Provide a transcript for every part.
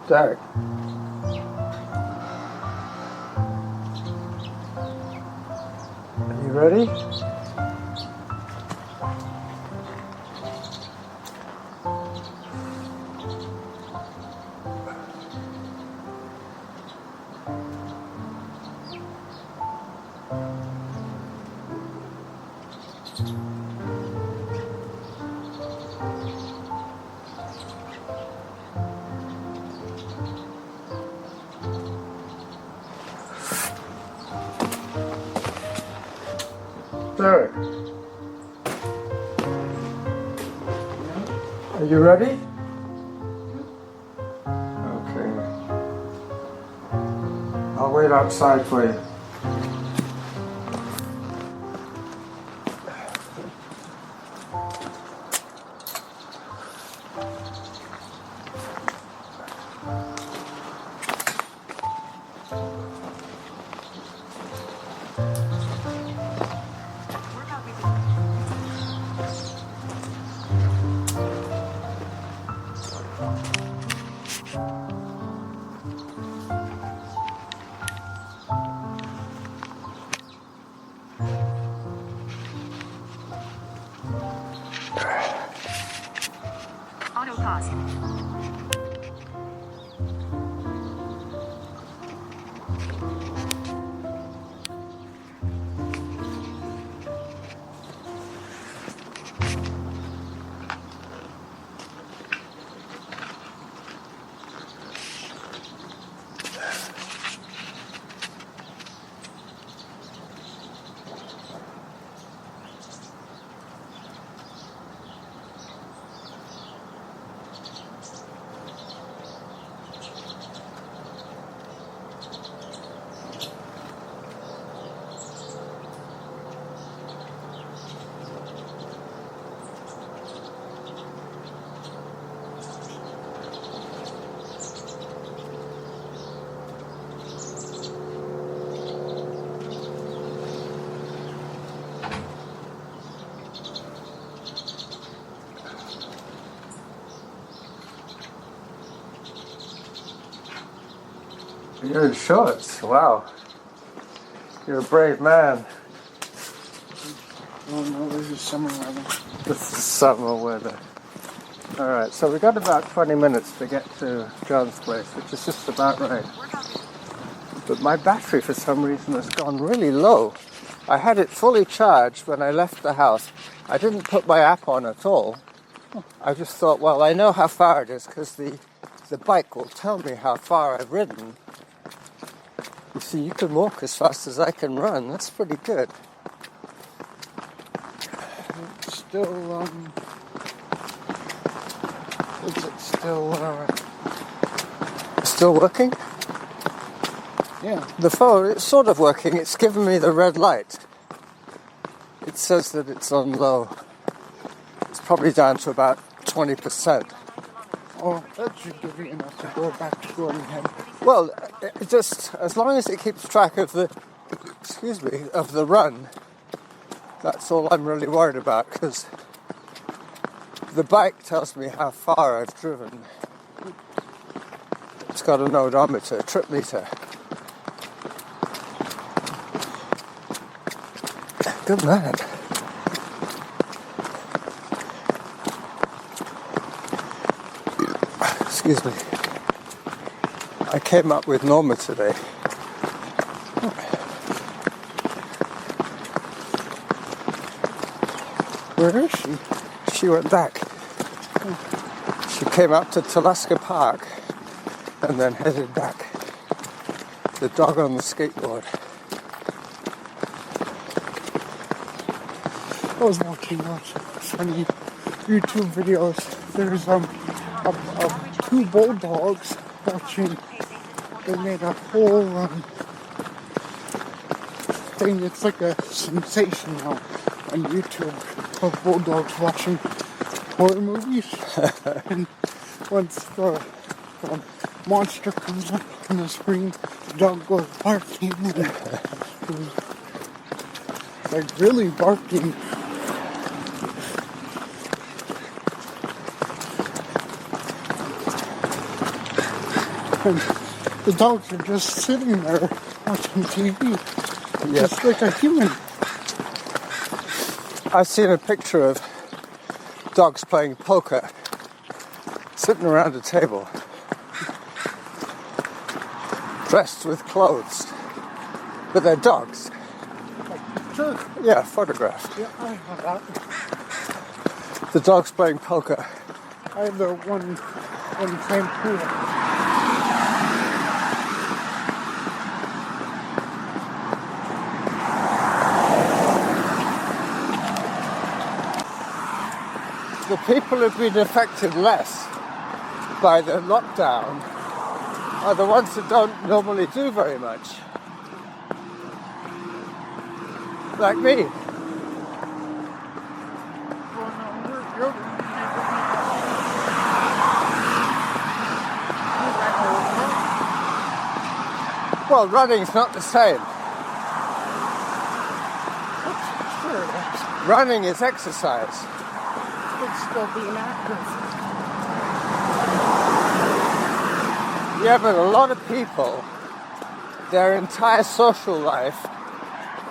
Derek. Are you ready? Derek, are you ready? Okay. I'll wait outside for you. Auto pause. You're in shorts. Wow. You're a brave man. Oh no, this is summer weather. This is summer weather. Alright, so we got about 20 minutes to get to John's place, which is just about right. But my battery for some reason has gone really low. I had it fully charged when I left the house. I didn't put my app on at all. I just thought, well, I know how far it is because the bike will tell me how far I've ridden. You see, you can walk as fast as I can run. That's pretty good. It's still, is it still, Still working? yeah. The phone, it's sort of working. It's giving me the red light. It says that it's on low. It's probably down to about 20%. Oh, that should give you enough to go back to going ahead. Well, it just as long as it keeps track of the, of the run, that's all I'm really worried about, because the bike tells me how far I've driven. It's got an odometer, trip meter. Good man. Excuse me. I came up with Norma today. Where is she? She went back. She came up to Talaska Park and then headed back. The dog on the skateboard. I was watching those funny YouTube videos. There's two bulldogs watching. They made a whole thing. It's like a sensation now on YouTube of bulldogs watching horror movies. And once the monster comes up on the screen, the dog goes barking and like really barking. And the dogs are just sitting there watching TV, Yep. just like a human. I've seen a picture of dogs playing poker, sitting around a table, dressed with clothes, but they're dogs. Sure. Yeah, photographed. Yeah, I have that. The dogs playing poker. I have the one playing pool. The people who've been affected less by the lockdown are the ones that don't normally do very much. Like me. Well, running's not the same. Sure, Running is exercise. it's still being active. Yeah, but a lot of people, their entire social life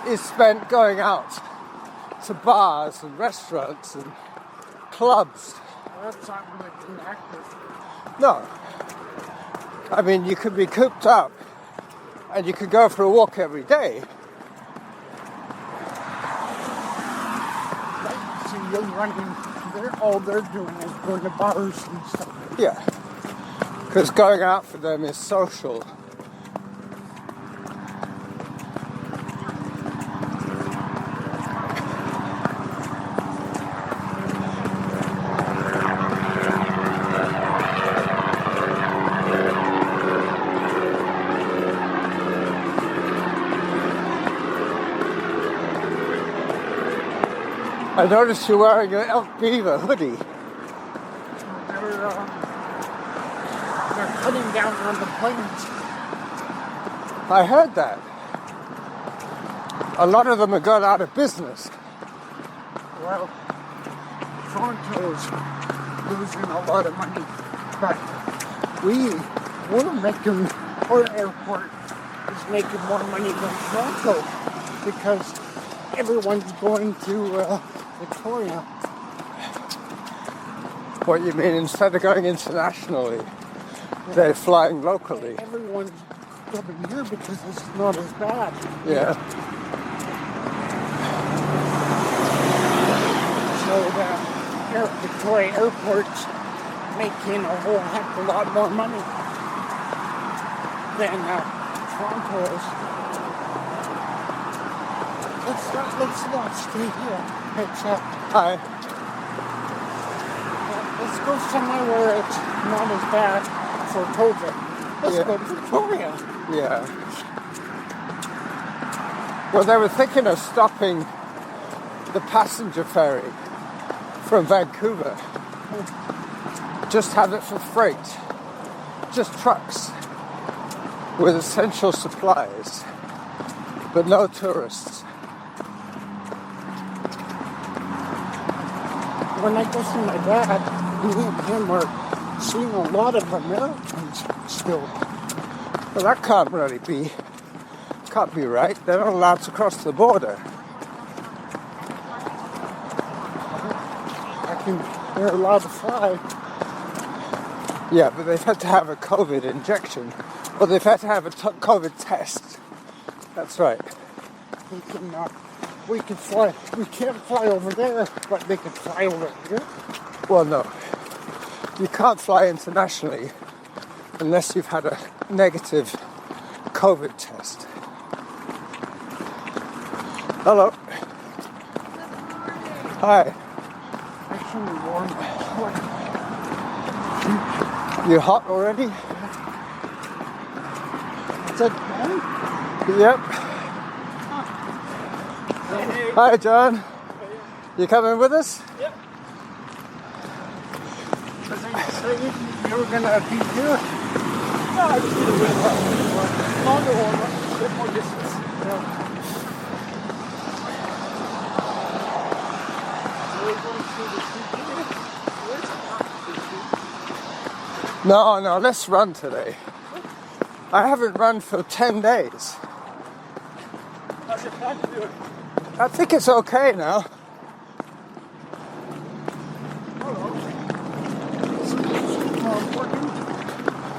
is spent going out to bars and restaurants and clubs. Well, that's not really being active. No. I mean, you could be cooped up and you could go for a walk every day. Right? See, you're running, all they're doing is going to bars and stuff. Yeah. Because going out for them is social. I noticed you're wearing an Elk Beaver hoodie. They're cutting down on the planes. I heard that. A lot of them have gone out of business. Well, Toronto's losing a lot of money, but we're making, our airport is making more money than Toronto because everyone's going to Victoria. What you mean, instead of going internationally, they're flying locally. Everyone's coming here because it's not as bad. Yeah. So the Victoria Airport's making a whole heck of a lot more money than Toronto is. Let's not stay here. It's Hi. let's go somewhere where it's not as bad for COVID. Let's go to Victoria. Yeah. Well, they were thinking of stopping the passenger ferry from Vancouver. Just have it for freight. Just trucks with essential supplies, but no tourists. When I go see my dad, me and him are seeing a lot of Americans still. Well, that can't be right. They're not allowed to cross the border. They're allowed to fly. Yeah, but they've had to have a COVID injection. Or they've had to have a COVID test. That's right. We can fly. We can't fly over there, but they can fly over here. Well, no. You can't fly internationally unless you've had a negative COVID test. Hello. Hi. Actually warm. You hot already? Is that fine? Yep. Hi, John. You coming with us? Yep. Was I saying you were gonna be here? No, I just did a bit longer one, a bit more distance. Yeah. No, let's run today. I haven't run for 10 days. How's your plan to do it? I think it's okay now.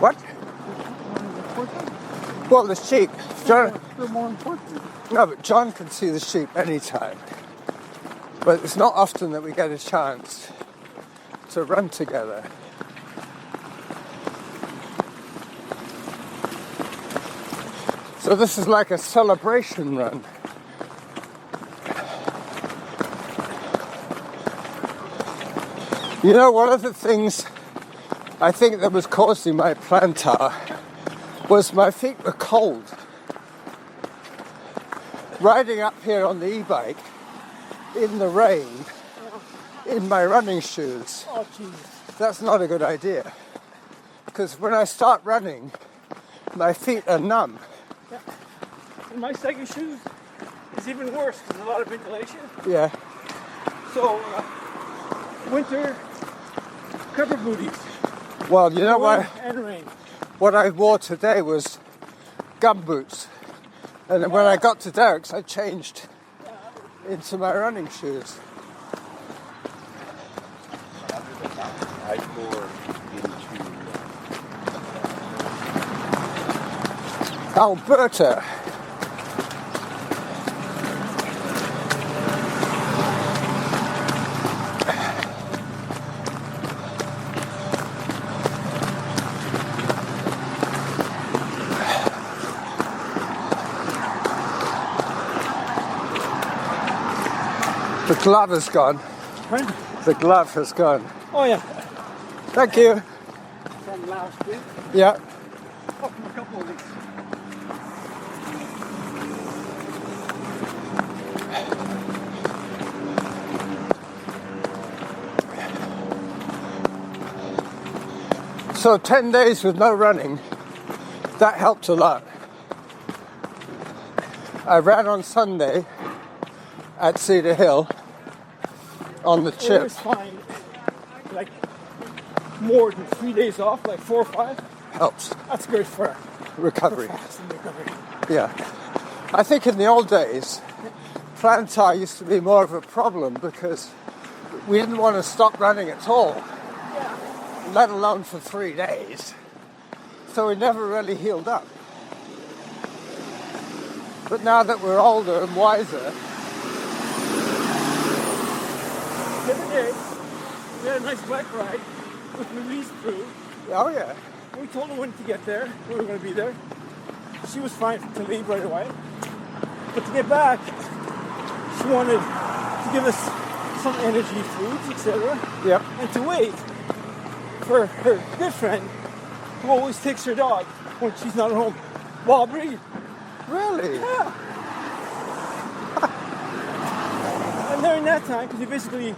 What? Well, the sheep. John, They're more important. no, but John can see the sheep anytime. But it's not often that we get a chance to run together. So this is like a celebration run. You know, one of the things I think that was causing my plantar was my feet were cold. Riding up here on the e-bike in the rain in my running shoes, Oh, jeez. that's not a good idea. Because when I start running, my feet are numb. Yeah. And my second shoes is even worse. There's a lot of ventilation. Yeah. So, winter cover booties. Well, you know Wind what? and rain. What I wore today was gum boots. And then when I got to Derek's, I changed into my running shoes. Alberta. The glove is gone. Pardon? The glove has gone. Oh, yeah. Thank you. From last week. Yeah. Oh, from a couple of weeks. So 10 days with no running, that helped a lot. I ran on Sunday at Cedar Hill on the It chip. was fine. Like, more than 3 days off, like 4 or 5. Helps That's good for recovery. fast and recovery. Yeah. I think in the old days, plantar used to be more of a problem because we didn't want to stop running at all, Yeah. let alone for 3 days. So we never really healed up. But now that we're older and wiser, The other day, we had a nice bike ride with Louise through. oh yeah, We told her when to get there, we were going to be there. She was fine to leave right away. But to get back, she wanted to give us some energy foods, etc. yep. And to wait for her good friend who always takes her dog when she's not at home. Bobby. Really? Yeah. And during that time, because we basically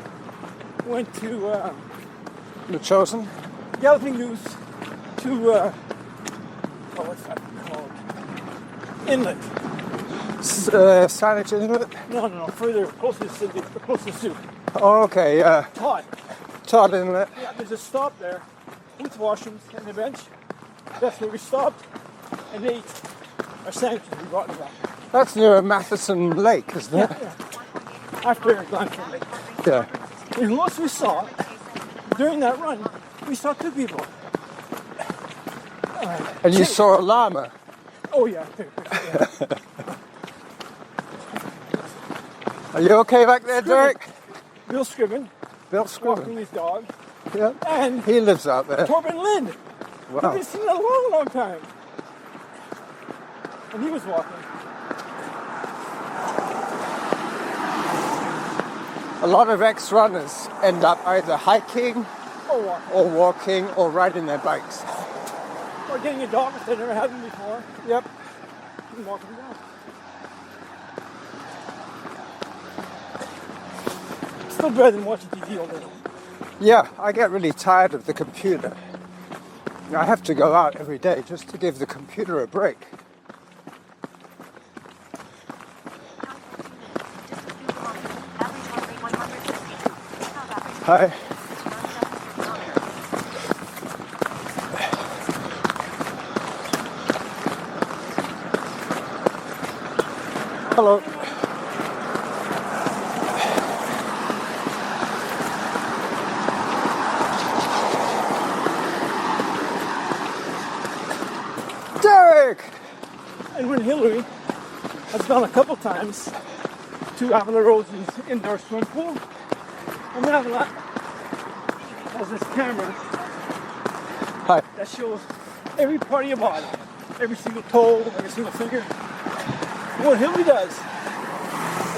went to The Chosen? Galloping Goose to, what's that called? Inlet. Saanich Inlet? No, further, closest to Oh, okay, Todd. Todd Inlet. Yeah, there's a stop there with washrooms and a bench. That's where we stopped and ate our sandwiches we brought back. That's near Matheson Lake, isn't it? Yeah. After Glanford Lake. Yeah. And who else we saw during that run? We saw 2 people. And you saw a llama. Oh yeah. Are you okay back there, Derek? Bill Scriven Bill walking Scriven. his dog, Yeah. and He lives out there. Torben Lind. Wow. I've been seeing it a long, long time. And he was walking. A lot of ex-runners end up either hiking Or walking. or walking or riding their bikes. Or getting a dog if they never had them before. Yep. And walking down. Still better than watching TV all day. Yeah, I get really tired of the computer. I have to go out every day just to give the computer a break. Hi. Hello. Derek! And when Hillary has gone a couple times to Avila Rose's indoor swim pool, and Avila has this camera Hi. that shows every part of your body, every single toe, every single finger. And what Hillary does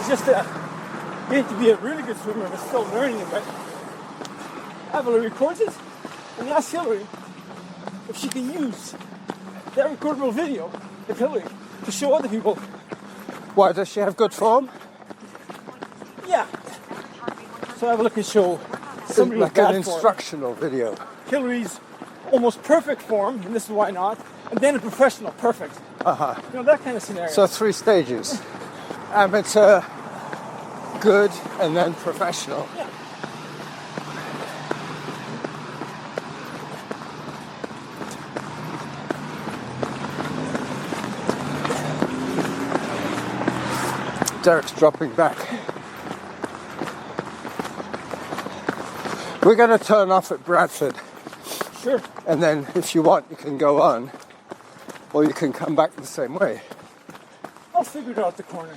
is just getting to be a really good swimmer, but still learning it. But Avila records it and asks Hillary if she can use that recordable video of Hillary to show other people. Why, does she have good form? Yeah. So Avila can show somebody Like bad an form. instructional video. Hillary's almost perfect form, and this is why not, and then a professional perfect. Uh-huh. You know, that kind of scenario. So 3 stages. Amateur, good, and then professional. Yeah. Derek's dropping back. We're going to turn off at Bradford, Sure. and then if you want, you can go on, or you can come back the same way. I'll figure it out the corner.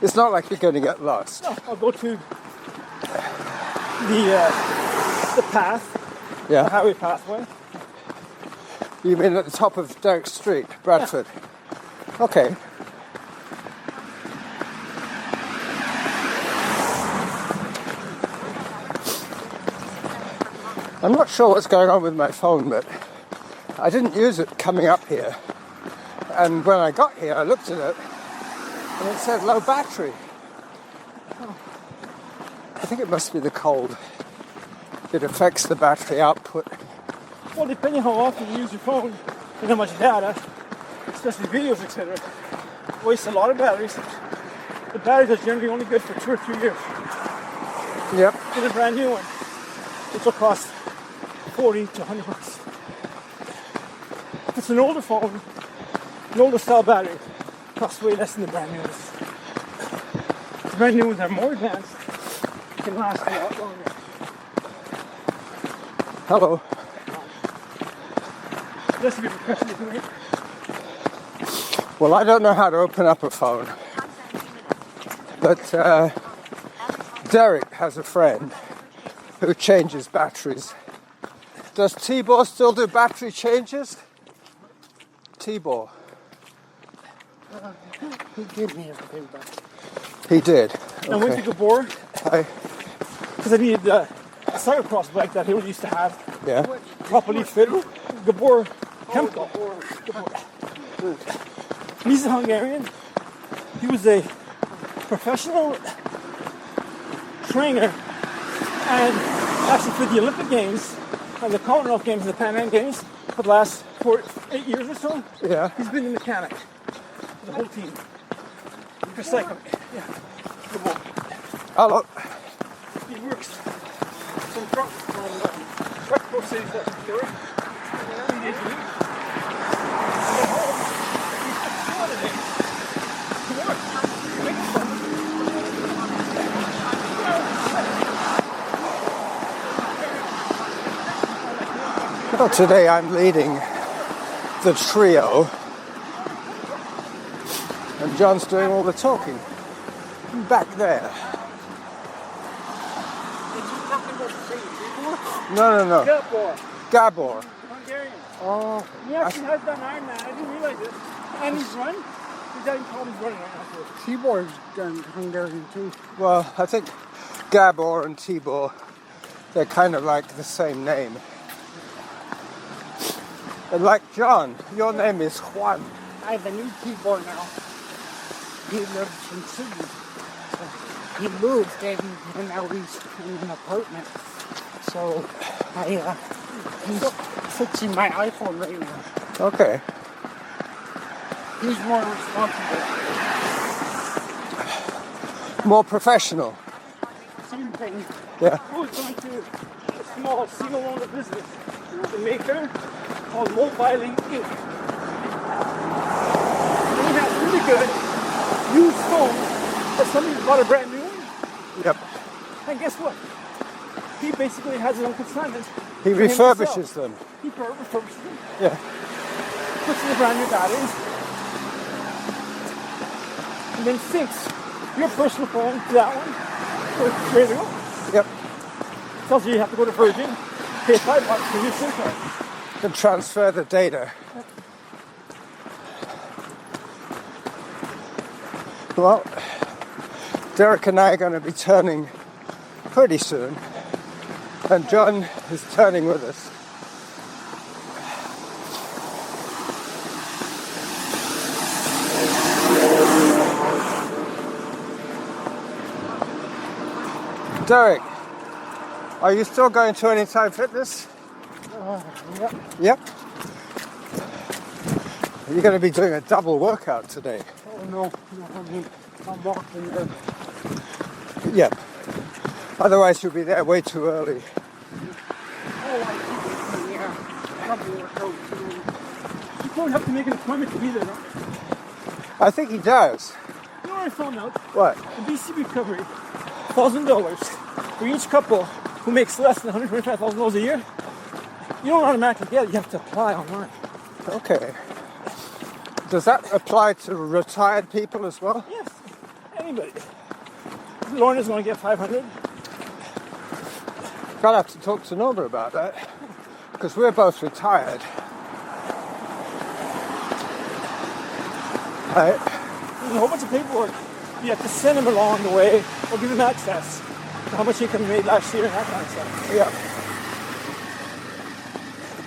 It's not like you're going to get lost. No, I'll go to the path, the Yeah? highway pathway. You mean at the top of Derek Street, Bradford? Okay. I'm not sure what's going on with my phone, but I didn't use it coming up here. And when I got here, I looked at it, and it said low battery. I think it must be the cold. It affects the battery output. Well, depending how often you use your phone and how much data, especially videos, etc., wastes a lot of batteries. The batteries are generally only good for 2 or 3 years. Yep. Get a brand new one, which will cost 40 to 100 bucks. If it's an older phone, an older style battery, it costs way less than the brand new ones. The brand new ones are more advanced, can last a lot longer. Hello. Just to be professional, right? Well, I don't know how to open up a phone, but Derek has a friend who changes batteries. Does Tibor still do battery changes? Tibor. He gave me everything back. He did. I went to Gabor I, because I needed a cyclocross bike that he used to have yeah. properly fitted. Gabor Chemical. He's a Hungarian. He was a professional trainer and actually for the Olympic Games and the Commonwealth Games and the Pan Am Games for the last 8 years or so. Yeah. He's been the mechanic for the whole team. For cycling. Yeah. Gabor. Hello. He works some truck pro cities like Victoria. 3 days a week. And at home, he's just 2 other days to work. Make it fun. Well, today I'm leading the trio, and John's doing all the talking. Back there. No. Gabor. Gabor. Hungarian. Oh, He actually has done Ironman. I didn't realize it. And he's run. He's having problems running right now. So. Tibor's done Hungarian too. well, I think Gabor and Tibor, they're kind of like the same name. And like John, your name is Juan. I have a new Tibor now. He lives in Sydney. So he moved and now he's in an apartment. So he's fixing my iPhone right now. Okay. He's more responsible. More professional. Same thing. Yeah. I was going to a small single owner business, the maker called Mobiling Inc. They have really good used phone that somebody bought a brand new one. Yep. And guess what? He basically has his own consignment. He for him to refurbishes sell. them. He refurbishes them, Yeah. puts in the brand new batteries, and then syncs your personal phone to that one. So it's ready to go. Yep. Tells you have to go to Virgin, pay $5 for your SIM card. Can transfer the data. Well, Derek and I are going to be turning pretty soon, and John is turning with us. Derek, are you still going to Anytime Fitness? Yep. Yep. You're going to be doing a double workout today. Oh no, I'm walking there. Yep. Otherwise you'll be there way too early. Probably work out too. You don't have to make an appointment to be there. No? I think he does. You know what I found out? What? The BC Recovery, $1,000 for each couple who makes less than $125,000 a year. You don't automatically get it. You have to apply online. Okay. Does that apply to retired people as well? Yes, anybody. Lauren is going to get $500. I'll have to talk to Norma about that, because we're both retired. Right. There's a whole bunch of paperwork. You have to send them along the way or give them access to how much income you made last year and that kind of stuff.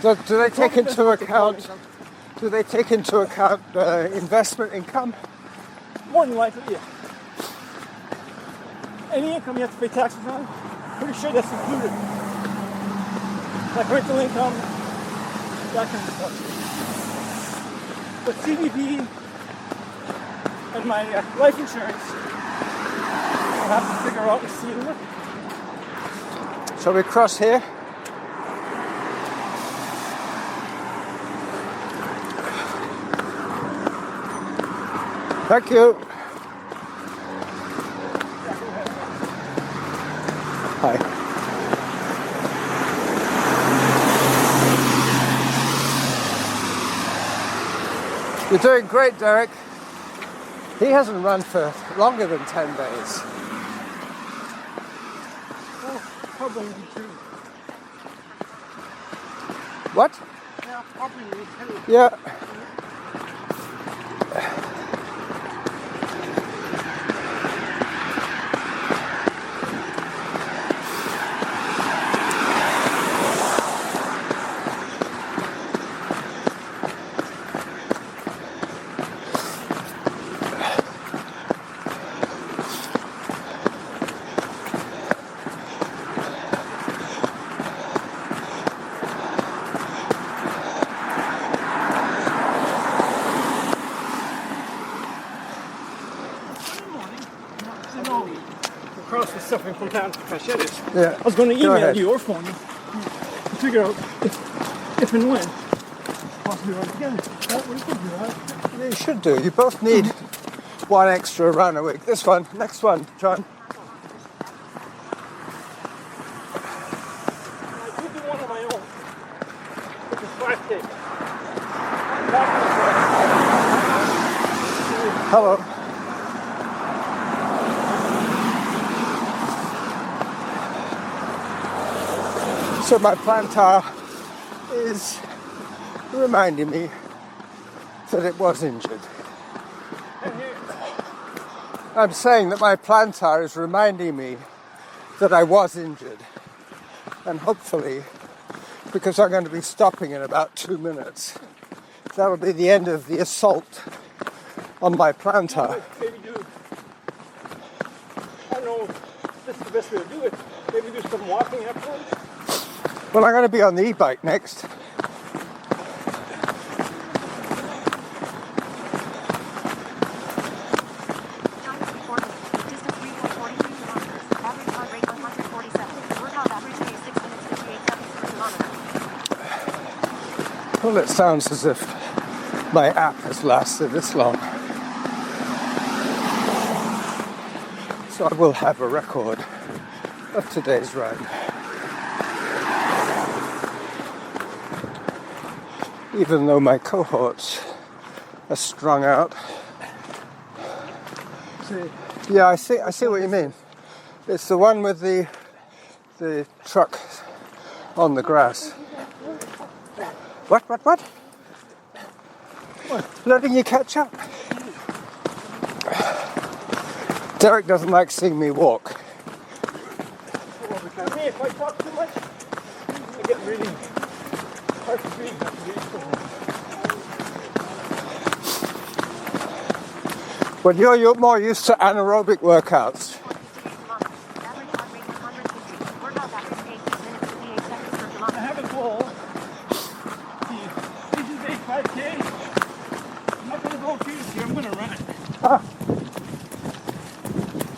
Yeah. Do they take into account? Do they take into account investment income? More than likely, yeah. Any income you have to pay taxes on, pretty sure that's included. Like rental income, that kind of stuff. But CBP and my life insurance, I'll have to figure out and see. Shall we cross here? Thank you. Hi. You're doing great, Derek. He hasn't run for longer than 10 days. Oh, probably me too. What? Yeah, probably me too. Yeah. Cross was suffering from plantar fasciitis. Yeah. I was going to Go email ahead. you or phone you to figure out if and when possibly run together. That we could do that. Yeah, you should do. You both need one extra run a week. This one, next one, John. I did do one on my own, which is 5K. Hello. So my plantar is reminding me that it was injured. I'm saying that my plantar is reminding me that I was injured. And hopefully, because I'm going to be stopping in about 2 minutes, that'll be the end of the assault on my plantar. Maybe do. I don't know if this is the best way to do it. Maybe do some walking afterwards. Well, I'm going to be on the e-bike next. Well, it sounds as if my app has lasted this long. So I will have a record of today's ride. Even though my cohorts are strung out. Yeah, I see what you mean. It's the one with the truck on the grass. What? Letting you catch up. Derek doesn't like seeing me walk. If I talk too much, I get really hard to breathe. Well, you're more used to anaerobic workouts. I have a goal. This is a 5K. I'm not going to go through this year. I'm going to run it.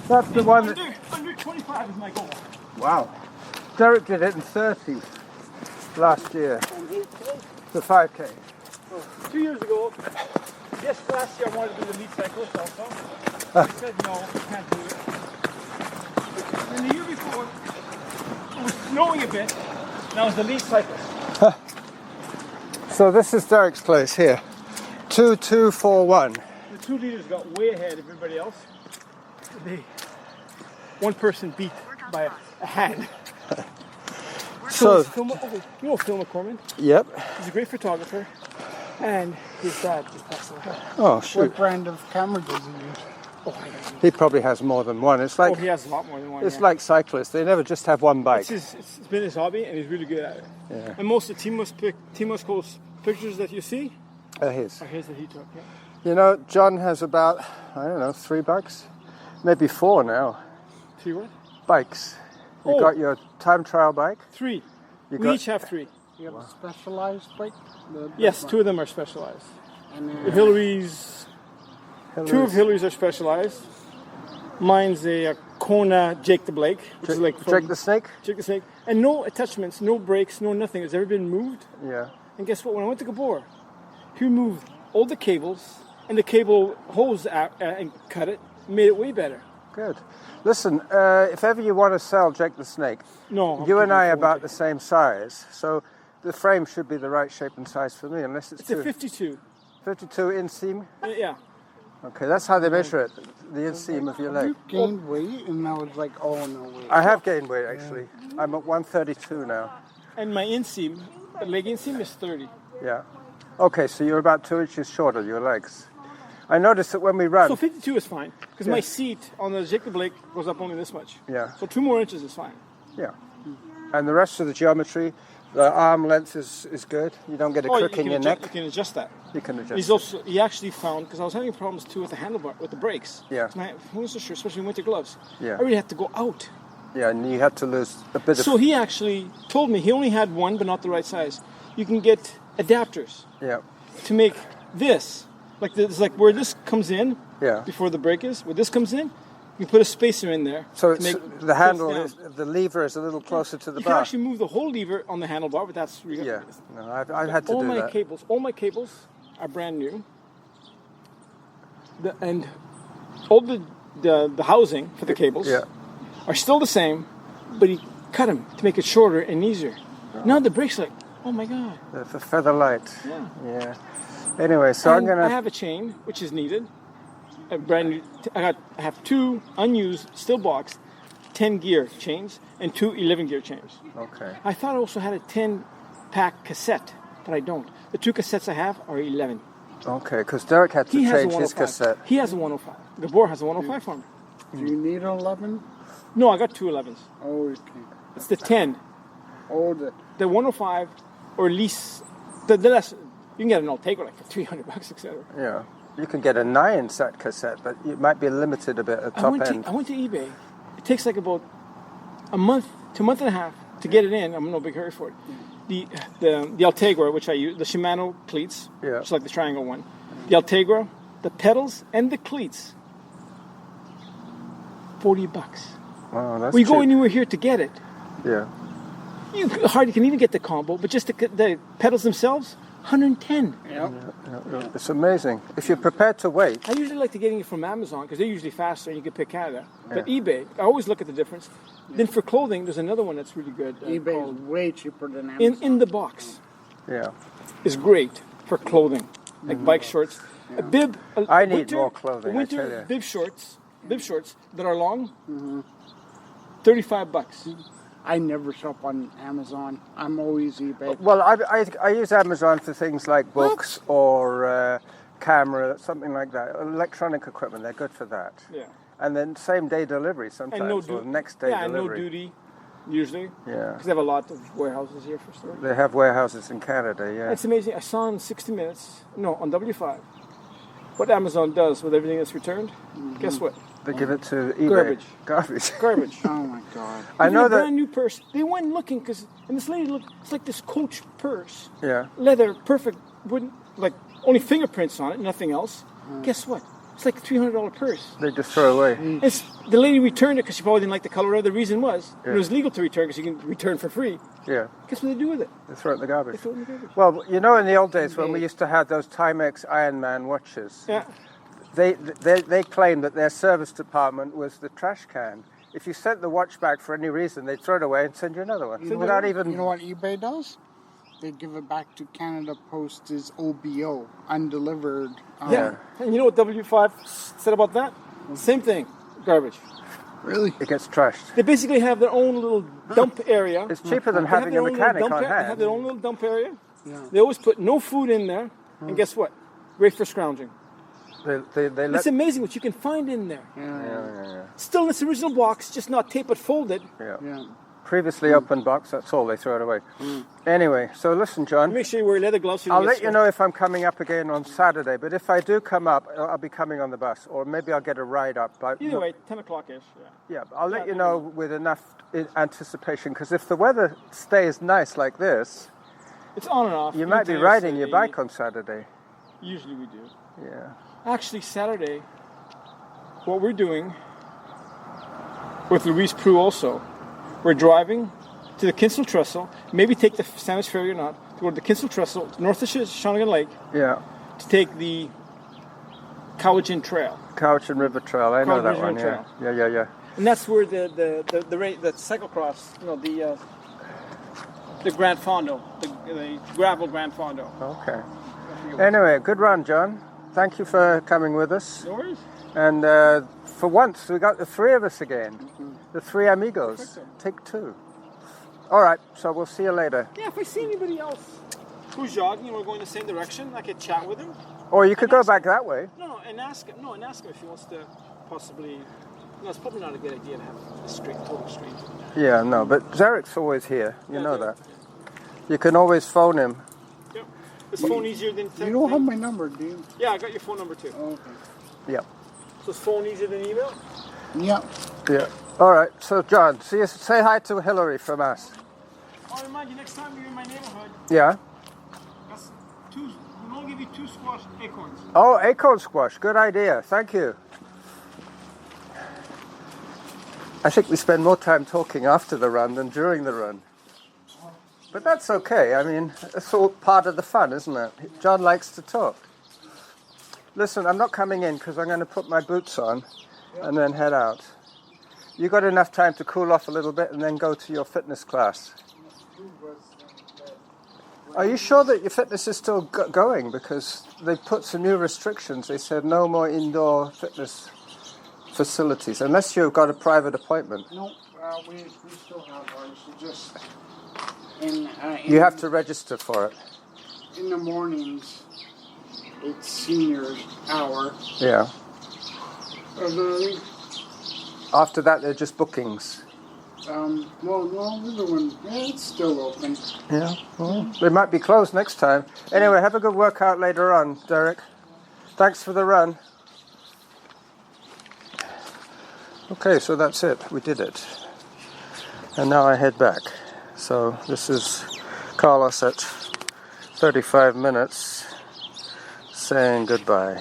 That's the one that... Under 25 is my goal. Wow. Derek did it in 30 last year. The 5K. 2 years ago, yes, last year I wanted to do the lead cyclist also. I said no, I can't do it. And the year before, it was snowing a bit, and I was the lead cyclist. So this is Derek's place here. 2241. The 2 leaders got way ahead of everybody else. One person beat by a hand. So, Phil McCormick? yep. He's a great photographer, and his dad just passed away. Oh, What shoot. brand of camera does he use? Oh, I don't know. He probably has more than one. It's like He has a lot more than one. it's yeah. like cyclists. They never just have one bike. It's been his hobby, and he's really good at it. Yeah. And most of Timo's Coast pictures that you see His. are his that he took. Yeah. You know, John has about, I don't know, 3 bikes? Maybe 4 now. 3 what? Bikes. You got your time trial bike? 3. You We got- each have 3. You have a specialized bike? Yes, 2 of them are specialized. And Hillary's 2 of Hillary's are specialized. Mine's a Kona Jake the Blake, which is like Jake the Snake? Jake the Snake, and no attachments, no brakes, no nothing has ever been moved. Yeah. And guess what? When I went to Gabor, he removed all the cables and the cable hose out, and cut it, made it way better. Good. Listen, if ever you want to sell Jake the Snake, No, you and I are I'm about the same size, so the frame should be the right shape and size for me, unless it's It's a 52. 52 inseam. Yeah. Okay, that's how they measure it, the inseam of your leg. you gained weight, and I was like, oh no way. I have gained weight, actually. I'm at 132 now. And my inseam, the leg inseam is 30. Yeah. Okay, so you're about 2 inches short of your legs. I noticed that when we run... So 52 is fine, because Yeah. my seat on the Jake the Blake goes up only this much. Yeah. So 2 more inches is fine. Yeah. And the rest of the geometry, the arm length is good. You don't get a crook in your neck. You can adjust that. You can adjust. He actually found, because I was having problems too with the handlebar, with the brakes. Yeah. I wasn't sure, especially in winter gloves. Yeah. I really had to go out. Yeah, and you had to lose a bit of... So he actually told me he only had one, but not the right size. You can get adapters Yeah. to make this, like where this comes in Yeah. before the brake is. Where this comes in, you put a spacer in there. So to it's, make the handle, this down. the lever is a little closer to the You can bar. actually move the whole lever on the handlebar, but that's Yeah. No, I've had to all do my that. cables. All my cables are brand new. And all the housing for the cables Yeah. are still the same, but he cut them to make it shorter and easier. Now the brakes are like, oh my god. The feather light. Yeah. Yeah. Anyway, so I'm And gonna... I have a chain which is needed. A brand new. I have 2 unused, still boxed, 10 gear chains and 2 11 gear chains. Okay. I thought I also had a 10-pack cassette, but I don't. The 2 cassettes I have are 11. Okay, because Derek had to He has a change his 105. cassette. He has a 105. Gabor has a 105 for me. Do you need 11? No, I got 2 11s. Oh, okay. It's the 10, Oh, the 105, or at least the less. You can get an Altegra like for $300, etc. Yeah. You can get a 9-set cassette, but it might be limited a bit at I top went end. to eBay. It takes like about a month to a month and a half to get it in. I'm in no big hurry for it. The Altegra, which I use, the Shimano cleats, Yeah. which is like the triangle one. The Altegra, the pedals, and the cleats. $40. Wow, that's We go cheap. anywhere here to get it. Yeah. You hardly can even get the combo, but just the pedals themselves, 110. Yep. It's amazing. If you're prepared to wait. I usually like to getting it from Amazon because they're usually faster and you can pick Canada. But eBay, I always look at the difference. Then for clothing, there's another one that's really good. eBay is way cheaper than Amazon. In the box Yeah. is great for clothing, like bike shorts. A bib. I need more clothing, I tell Winter you. bib shorts that are long. $35. I never shop on Amazon. I'm always eBay. Well, I use Amazon for things like books or camera, something like that. Electronic equipment, they're good for that. Yeah. And then same day delivery sometimes, or next day and no delivery. duty, usually. Yeah. Because they have a lot of warehouses here for storage. They have warehouses in Canada, yeah. It's amazing. I saw in 60 Minutes, on W5, what Amazon does with everything that's returned. Guess what? They give it to eBay. Garbage. Garbage. Oh my God. I know a that. brand new purse. They went looking and this lady looked. It's like this Coach purse, Yeah. leather, perfect, wouldn't like only fingerprints on it, nothing else. Guess what? It's like a $300 purse. They just throw away. The lady returned it because she probably didn't like the color of it. The reason was it was legal to return because you can return for free. Yeah. Guess what they do with it? They throw it in the garbage. They throw it in the garbage. Well, you know, in the old days when we used to have those Timex Ironman watches, Yeah. they claimed that their service department was the trash can. If you sent the watch back for any reason, they'd throw it away and send you another one. Without even... You know what eBay does? They give it back to Canada Post as OBO, undelivered. Yeah. And you know what W5 said about that? Same thing. Garbage. Really? It gets trashed. They basically have their own little dump area. It's cheaper than They have having their a own little mechanic dump on area. They have hand. their own little dump area. Yeah. They always put no food in there. And guess what? Great for scrounging. They let... It's amazing what you can find in there. Yeah. Still in its original box, just not tape but folded. Yeah. Previously open box, that's all, they throw it away. Anyway, so listen, John. Make sure you wear leather gloves. So I'll let you know if I'm coming up again on Saturday, but if I do come up, I'll be coming on the bus, or maybe I'll get a ride up. Either way, 10 o'clock-ish. Yeah, I'll let you know with enough anticipation, because if the weather stays nice like this, It's on and off. you might be riding your bike on Saturday. Usually we do. Yeah. Actually, Saturday, what we're doing with Louise Prue also, we're driving to the Kinsale Trestle, maybe take the Sandwich Ferry or not, to go to the Kinsale Trestle, north of Shawnigan Lake, Yeah. to take the Cowichan Trail. Cowichan River Trail, I know Cowichan that River one, Trail. Yeah. And that's where the cyclocross, the Grand Fondo, the gravel Grand Fondo. Okay. Anyway, good run, John. Thank you for coming with us. No worries. And for once, we got the three of us again. The Three Amigos. Perfecto. Take two. All right, so we'll see you later. Yeah, if I see anybody else who's jogging and we're going the same direction, I could chat with him. Or you could go back that way. And ask him if he wants to possibly. It's probably not a good idea to have a total stranger. Yeah, no, but Zarek's always here. You know Zarek, that. You can always phone him. Yep. Is phone easier than text? You don't have my number, do you? Yeah, I got your phone number too. Oh, okay. Yep. So is phone easier than email? Yep. Yeah. All right, so John, say hi to Hillary from us. I'll remind you next time you're in my neighborhood. Yeah? We'll give you 2 squash acorns. Oh, acorn squash. Good idea. Thank you. I think we spend more time talking after the run than during the run. But that's okay. I mean, it's all part of the fun, isn't it? John likes to talk. Listen, I'm not coming in because I'm going to put my boots on and then head out. You got enough time to cool off a little bit and then go to your fitness class. Are you sure that your fitness is still going? Because they put some new restrictions. They said no more indoor fitness facilities unless you've got a private appointment. No, we still have ours. It's just You have to register for it. in the mornings. It's senior hour. Yeah. Well, After that, they're just bookings. no, the other one, it's still open. Yeah. Well, they might be closed next time. Anyway, have a good workout later on, Derek. Thanks for the run. Okay, so that's it. We did it. And now I head back. So this is Carlos at 35 minutes saying goodbye.